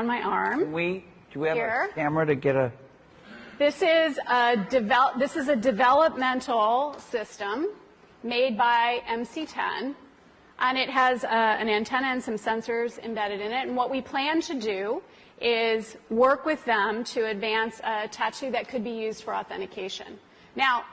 on my arm. Do we have Here. a camera to get a... This is a developmental system made by MC10, and it has an antenna and some sensors embedded in it. And what we plan to do is work with them to advance a tattoo that could be used for authentication. Now,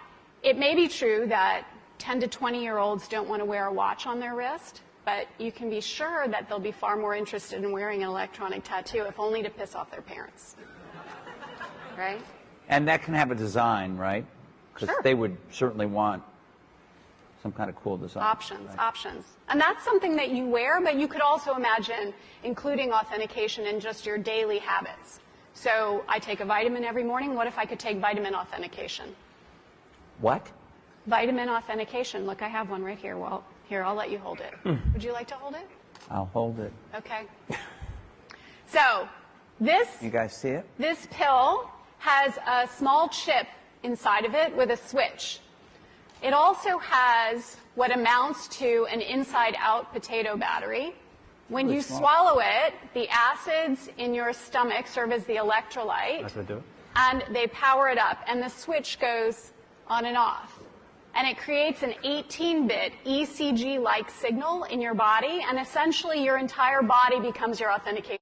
it may be true that 10 to 20-year-olds don't want to wear a watch on their wrist, but you can be sure that they'll be far more interested in wearing an electronic tattoo, if only to piss off their parents. Right? And that can have a design, right? Because Sure. they would certainly want some kind of cool design. Options. And that's something that you wear, but you could also imagine including authentication in just your daily habits. So I take a vitamin every morning. What if I could take vitamin authentication? What? Vitamin authentication. Look, I have one right here. Well, here, I'll let you hold it. Would you like to hold it? I'll hold it. Okay. So this... You guys see it? This pill has a small chip inside of it with a switch. It also has what amounts to an inside-out potato battery. When you swallow it, the acids in your stomach serve as the electrolyte, That's what I do. and they power it up, and the switch goes on and off. And it creates an 18-bit ECG-like signal in your body, and essentially your entire body becomes your authentication.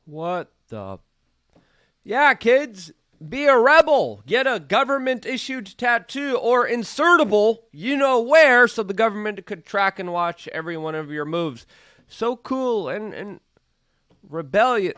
What the... Yeah, kids, be a rebel. Get a government-issued tattoo or insertable, you know where, so the government could track and watch every one of your moves. So cool and rebellion.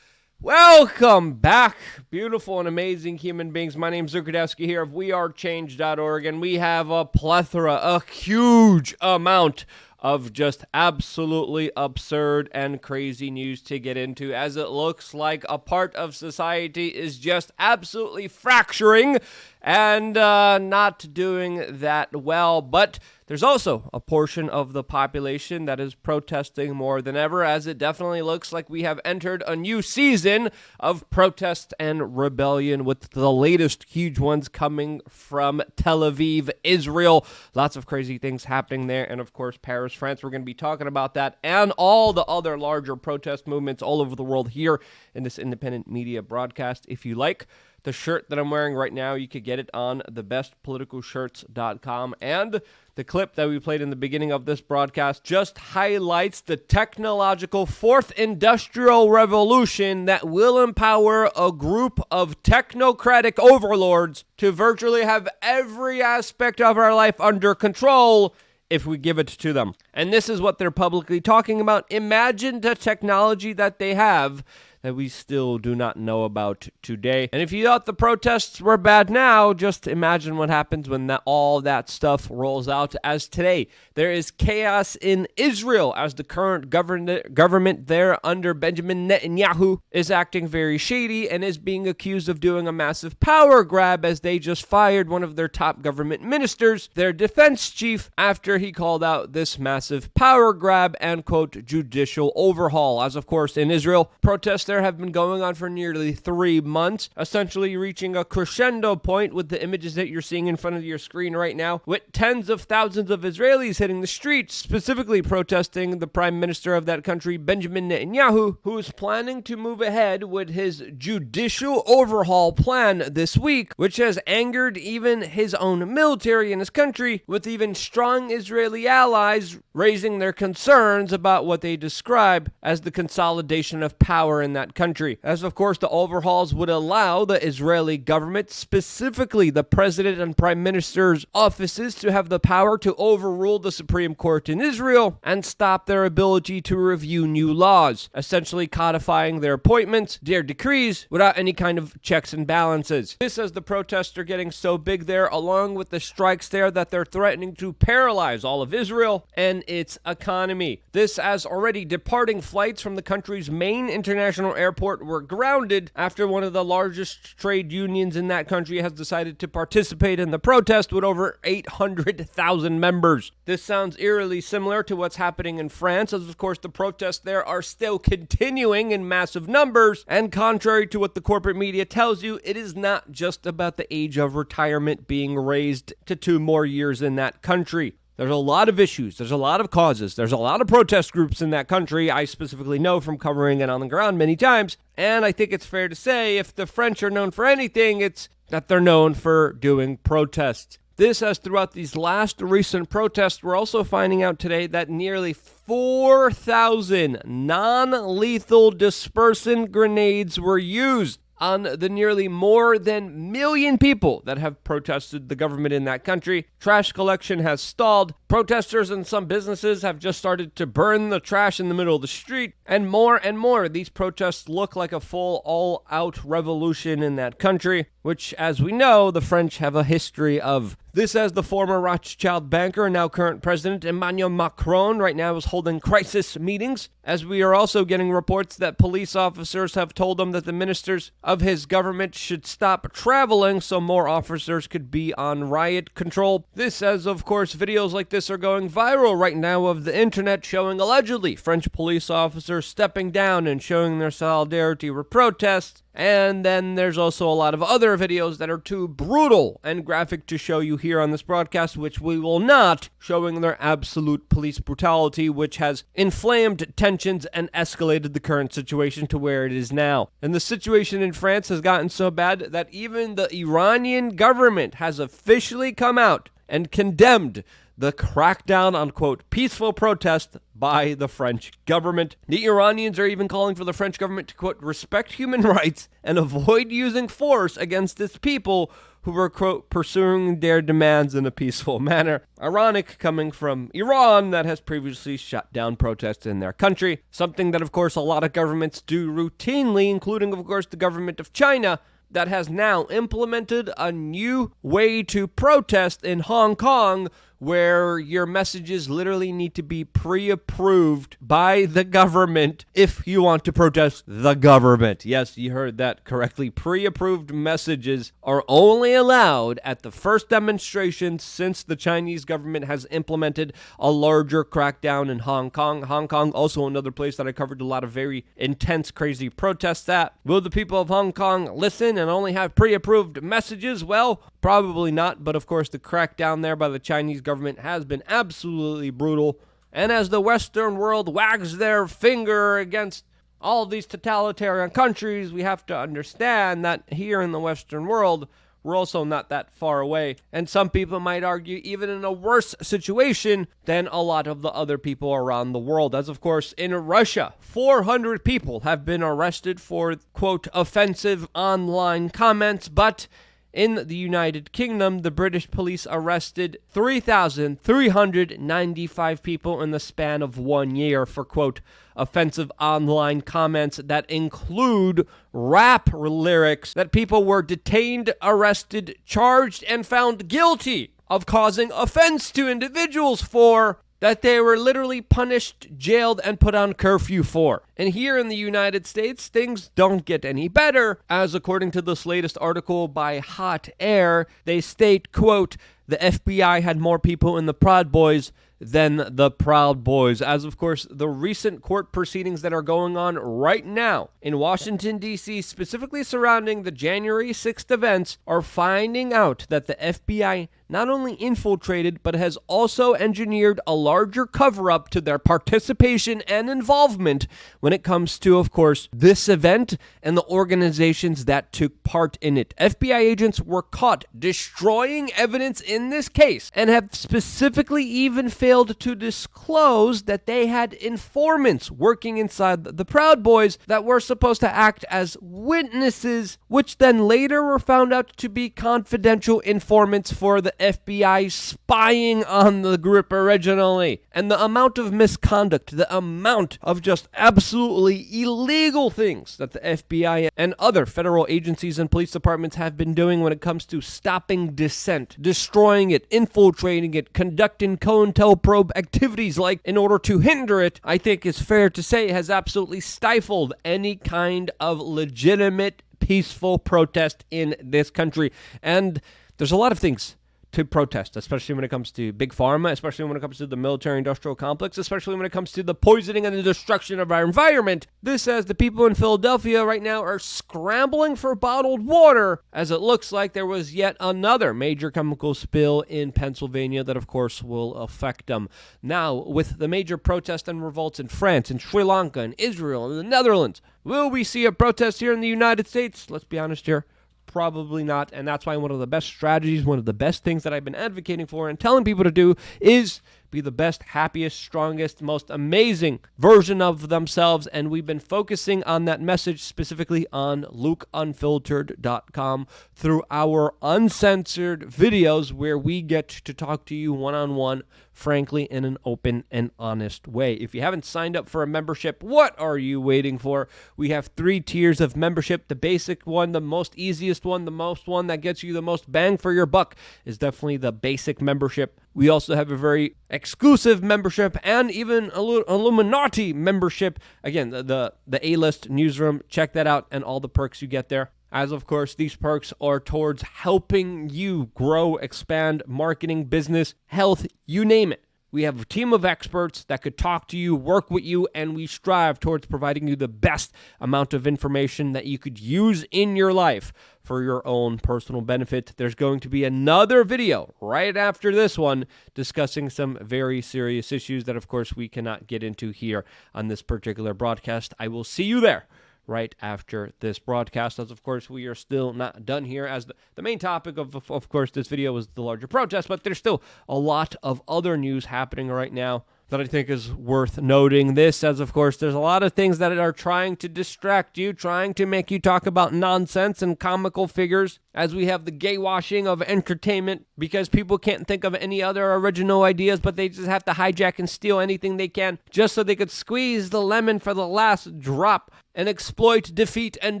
Welcome back, beautiful and amazing human beings. My name's Zukadowski here of wearechange.org, and we have a plethora, a huge amount of just absolutely absurd and crazy news to get into, as it looks like a part of society is just absolutely fracturing and not doing that well. But there's also a portion of the population that is protesting more than ever, as it definitely looks like we have entered a new season of protest and rebellion, with the latest huge ones coming from Tel Aviv, Israel. Lots of crazy things happening there. And of course, Paris, France. We're going to be talking about that and all the other larger protest movements all over the world here in this independent media broadcast. If you like the shirt that I'm wearing right now, you could get it on thebestpoliticalshirts.com. And the clip that we played in the beginning of this broadcast just highlights the technological fourth industrial revolution that will empower a group of technocratic overlords to virtually have every aspect of our life under control if we give it to them. And this is what they're publicly talking about. Imagine the technology that they have that we still do not know about today. And if you thought the protests were bad now, just imagine what happens when all that stuff rolls out. As today, there is chaos in Israel as the current government there under Benjamin Netanyahu is acting very shady and is being accused of doing a massive power grab, as they just fired one of their top government ministers, their defense chief, after he called out this massive power grab and, quote, judicial overhaul. As of course in Israel, protests there have been going on for nearly 3 months, essentially reaching a crescendo point with the images that you're seeing in front of your screen right now, with tens of thousands of Israelis hitting the streets, specifically protesting the prime minister of that country, Benjamin Netanyahu, who is planning to move ahead with his judicial overhaul plan this week, which has angered even his own military in his country, with even strong Israeli allies raising their concerns about what they describe as the consolidation of power in that country. As of course, the overhauls would allow the Israeli government, specifically the president and prime minister's offices, to have the power to overrule the Supreme Court in Israel and stop their ability to review new laws, essentially codifying their appointments, their decrees, without any kind of checks and balances. This, as the protests are getting so big there, along with the strikes there, that they're threatening to paralyze all of Israel and its economy. This, as already departing flights from the country's main international airport were grounded after one of the largest trade unions in that country has decided to participate in the protest with over 800,000 members. This sounds eerily similar to what's happening in France, as of course the protests there are still continuing in massive numbers, and contrary to what the corporate media tells you, it is not just about the age of retirement being raised to 2 more years in that country. There's a lot of issues. There's a lot of causes. There's a lot of protest groups in that country. I specifically know from covering it on the ground many times. And I think it's fair to say if the French are known for anything, it's that they're known for doing protests. This, as throughout these last recent protests, we're also finding out today that nearly 4,000 non-lethal dispersant grenades were used on the nearly more than million people that have protested the government in that country. Trash collection has stalled. Protesters and some businesses have just started to burn the trash in the middle of the street. And more, these protests look like a full all-out revolution in that country, which, as we know, the French have a history of. This, as the former Rothschild banker and now current president Emmanuel Macron right now is holding crisis meetings, as we are also getting reports that police officers have told him that the ministers of his government should stop traveling so more officers could be on riot control. This, as of course videos like this are going viral right now of the internet showing allegedly French police officers stepping down and showing their solidarity with protests. And then there's also a lot of other videos that are too brutal and graphic to show you here on this broadcast, which we will not, showing their absolute police brutality, which has inflamed tensions and escalated the current situation to where it is now. And the situation in France has gotten so bad that even the Iranian government has officially come out and condemned the crackdown on, quote, peaceful protest by the French government. The Iranians are even calling for the French government to, quote, respect human rights and avoid using force against its people who were, quote, pursuing their demands in a peaceful manner. Ironic, coming from Iran that has previously shut down protests in their country. Something that, of course, a lot of governments do routinely, including, of course, the government of China, that has now implemented a new way to protest in Hong Kong, where your messages literally need to be pre-approved by the government if you want to protest the government. Yes, you heard that correctly. Pre-approved messages are only allowed at the first demonstration since the Chinese government has implemented a larger crackdown in Hong Kong. Hong Kong, also another place that I covered a lot of very intense, crazy protests at. Will the people of Hong Kong listen and only have pre-approved messages? Well, probably not, but of course the crackdown there by the Chinese government has been absolutely brutal. And as the Western world wags their finger against all these totalitarian countries, we have to understand that here in the Western world, we're also not that far away. And some people might argue even in a worse situation than a lot of the other people around the world. As of course in Russia, 400 people have been arrested for, quote, offensive online comments, but in the United Kingdom, the British police arrested 3,395 people in the span of 1 year for, quote, offensive online comments that include rap lyrics that people were detained, arrested, charged, and found guilty of causing offense to individuals for, that they were literally punished, jailed, and put on curfew for. And here in the United States, things don't get any better, as according to this latest article by Hot Air, they state, quote, the FBI had more people in the Proud Boys than the Proud Boys, as of course the recent court proceedings that are going on right now in Washington, D.C., specifically surrounding the January 6th events, are finding out that the FBI not only infiltrated, but has also engineered a larger cover-up to their participation and involvement when it comes to, of course, this event and the organizations that took part in it. FBI agents were caught destroying evidence in this case and have specifically even failed to disclose that they had informants working inside the Proud Boys that were supposed to act as witnesses, which then later were found out to be confidential informants for the FBI spying on the group originally. And the amount of misconduct, the amount of just absolutely illegal things that the FBI and other federal agencies and police departments have been doing when it comes to stopping dissent, destroying it, infiltrating it, conducting COINTELPROB activities like in order to hinder it, I think it's fair to say has absolutely stifled any kind of legitimate peaceful protest in this country. And there's a lot of things to protest, especially when it comes to big pharma, especially when it comes to the military-industrial complex, especially when it comes to the poisoning and the destruction of our environment. This says the people in Philadelphia right now are scrambling for bottled water, as it looks like there was yet another major chemical spill in Pennsylvania that, of course, will affect them. Now, with the major protests and revolts in France, in Sri Lanka, in Israel, and the Netherlands, will we see a protest here in the United States? Let's be honest here. Probably not, and that's why one of the best strategies, one of the best things that I've been advocating for and telling people to do is be the best, happiest, strongest, most amazing version of themselves, and we've been focusing on that message specifically on LukeUnfiltered.com through our uncensored videos where we get to talk to you one-on-one, frankly, in an open and honest way. If you haven't signed up for a membership, what are you waiting for? We have 3 tiers of membership. The basic one, the most easiest one, the most one that gets you the most bang for your buck is definitely the basic membership. We also have a very exclusive membership and even Illuminati membership. Again, the A-list newsroom. Check that out and all the perks you get there. As of course, these perks are towards helping you grow, expand, marketing, business, health, you name it. We have a team of experts that could talk to you, work with you, and we strive towards providing you the best amount of information that you could use in your life for your own personal benefit. There's going to be another video right after this one discussing some very serious issues that, of course, we cannot get into here on this particular broadcast. I will see you there right after this broadcast, as of course we are still not done here, as the main topic of course this video was the larger protest, but there's still a lot of other news happening right now that I think is worth noting. This, as of course, there's a lot of things that are trying to distract you, trying to make you talk about nonsense and comical figures, as we have the gay washing of entertainment, because people can't think of any other original ideas, but they just have to hijack and steal anything they can, just so they could squeeze the lemon for the last drop and exploit, defeat, and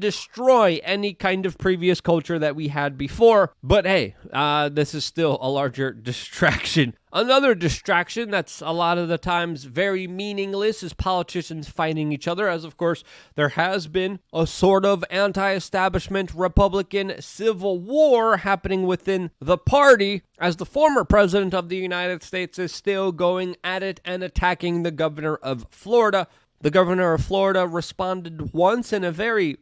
destroy any kind of previous culture that we had before. But hey, this is still a larger distraction. Another distraction that's a lot of the times very meaningless is politicians fighting each other, as of course there has been a sort of anti-establishment Republican civil war happening within the party, as the former president of the United States is still going at it and attacking the governor of Florida. The governor of Florida responded once in a very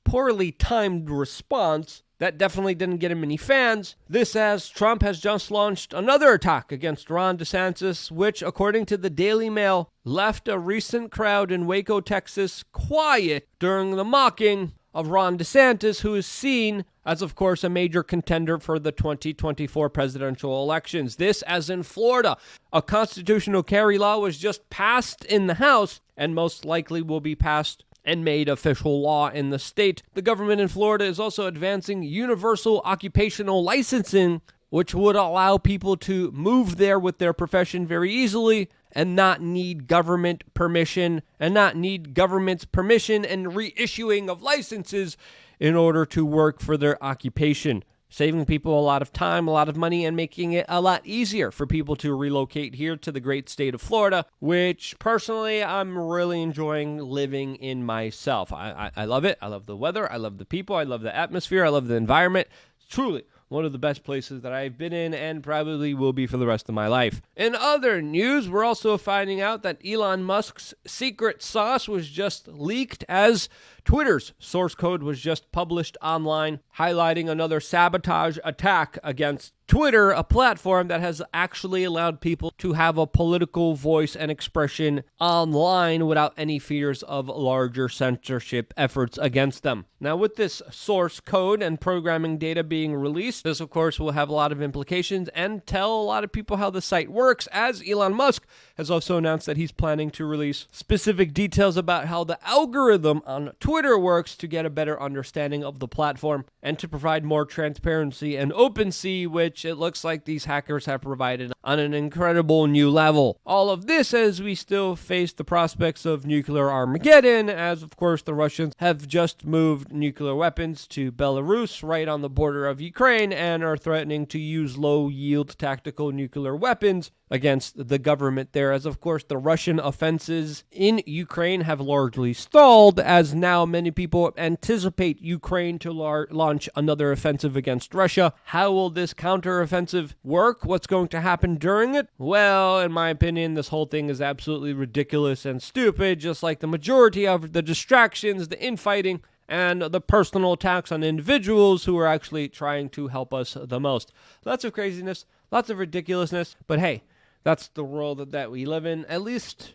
poorly timed response that definitely didn't get him any fans. This as Trump has just launched another attack against Ron DeSantis, which, according to the Daily Mail, left a recent crowd in Waco, Texas, quiet during the mocking of Ron DeSantis, who is seen as, of course, a major contender for the 2024 presidential elections. This as in Florida, a constitutional carry law was just passed in the House and most likely will be passed and made official law in the state. The government in Florida is also advancing universal occupational licensing, which would allow people to move there with their profession very easily and not need government permission and government's permission and reissuing of licenses in order to work for their occupation, saving people a lot of time, a lot of money, and making it a lot easier for people to relocate here to the great state of Florida, which personally I'm really enjoying living in myself. I love it. I love the weather. I love the people. I love the atmosphere. I love the environment. It's truly one of the best places that I've been in and probably will be for the rest of my life. In other news, we're also finding out that Elon Musk's secret sauce was just leaked, as Twitter's source code was just published online, highlighting another sabotage attack against Twitter, a platform that has actually allowed people to have a political voice and expression online without any fears of larger censorship efforts against them. Now, with this source code and programming data being released, this, of course, will have a lot of implications and tell a lot of people how the site works, as Elon Musk has also announced that he's planning to release specific details about how the algorithm on Twitter works to get a better understanding of the platform and to provide more transparency and OpenSea, which it looks like these hackers have provided on an incredible new level. All of this as we still face the prospects of nuclear Armageddon, as of course the Russians have just moved nuclear weapons to Belarus right on the border of Ukraine and are threatening to use low-yield tactical nuclear weapons against the government there, as of course the Russian offenses in Ukraine have largely stalled, as now many people anticipate Ukraine to launch another offensive against Russia. How will this counteroffensive work? What's going to happen during it? Well, in my opinion, this whole thing is absolutely ridiculous and stupid, just like the majority of the distractions, the infighting, and the personal attacks on individuals who are actually trying to help us the most. Lots of craziness, lots of ridiculousness, but hey, that's the world that we live in. At least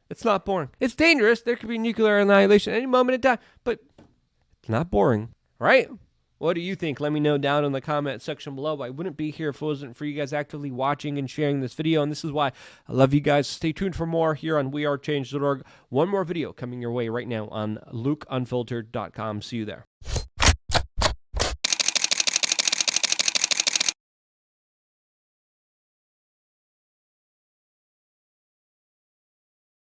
it's not boring. It's dangerous. There could be nuclear annihilation any moment in time, but it's not boring, right? What do you think? Let me know down in the comment section below. I wouldn't be here if it wasn't for you guys actively watching and sharing this video, and this is why I love you guys. Stay tuned for more here on wearechange.org. One more video coming your way right now on lukeunfiltered.com. See you there.